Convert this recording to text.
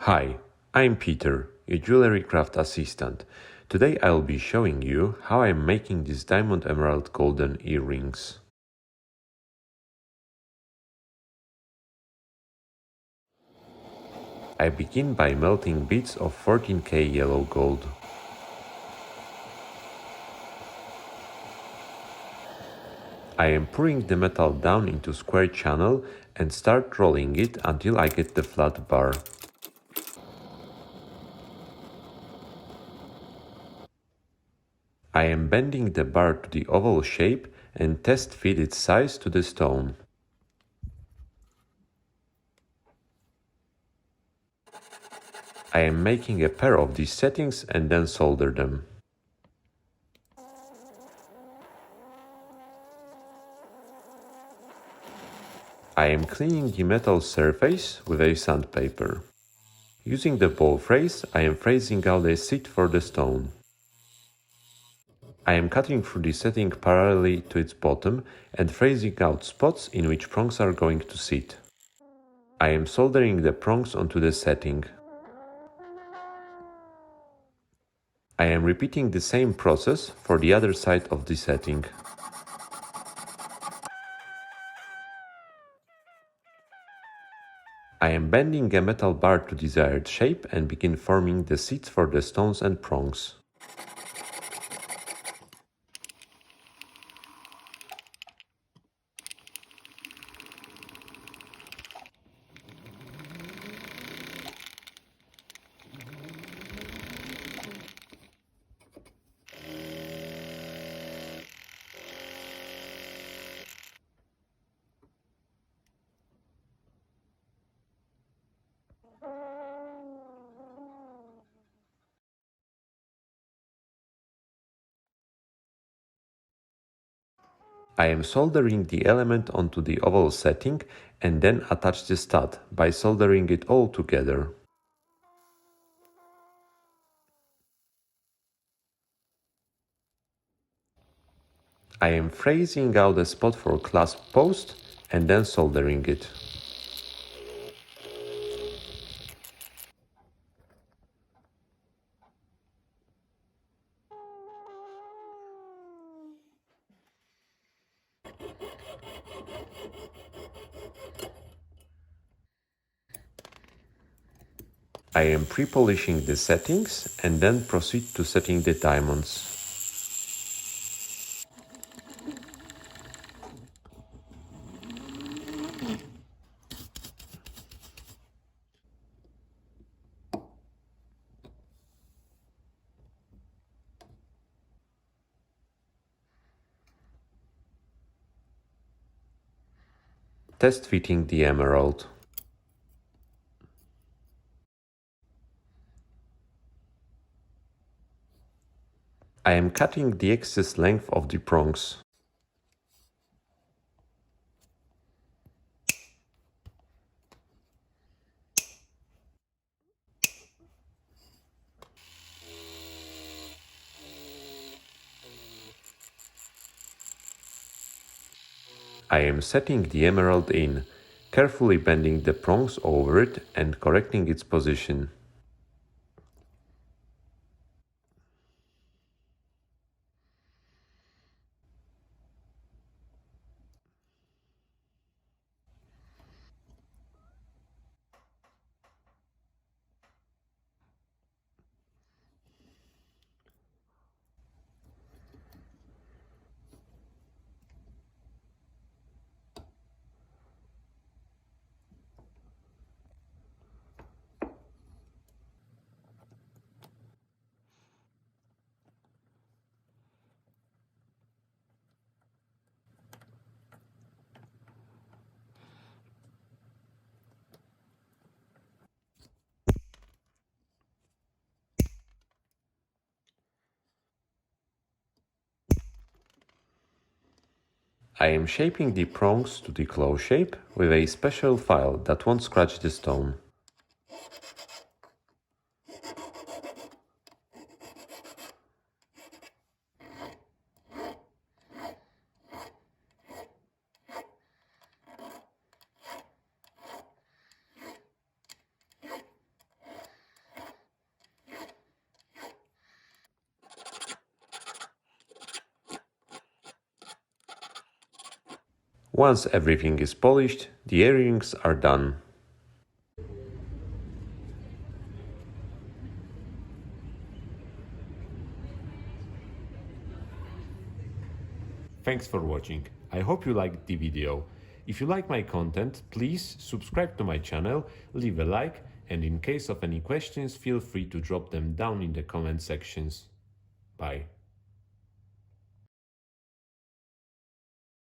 Hi, I'm Peter, your jewelry craft assistant. Today I'll be showing you how I'm making these diamond emerald golden earrings. I begin by melting bits of 14K yellow gold. I am pouring the metal down into square channel and start rolling it until I get the flat bar. I am bending the bar to the oval shape and test fit its size to the stone. I am making a pair of these settings and then solder them. I am cleaning the metal surface with a sandpaper. Using the ball phrase, I am phrasing out a seat for the stone. I am cutting through the setting parallelly to its bottom and phrasing out spots in which prongs are going to sit. I am soldering the prongs onto the setting. I am repeating the same process for the other side of the setting. I am bending a metal bar to desired shape and begin forming the seats for the stones and prongs. I am soldering the element onto the oval setting and then attach the stud by soldering it all together. I am phrasing out a spot for clasp post and then soldering it. I am pre-polishing the settings and then proceed to setting the diamonds. Test fitting the emerald. I am cutting the excess length of the prongs. I am setting the emerald in, carefully bending the prongs over it and correcting its position. I am shaping the prongs to the claw shape with a special file that won't scratch the stone. Once everything is polished, the earrings are done. Thanks for watching. I hope you liked the video. If you like my content, please subscribe to my channel, leave a like, and in case of any questions, feel free to drop them down in the comment sections. Bye.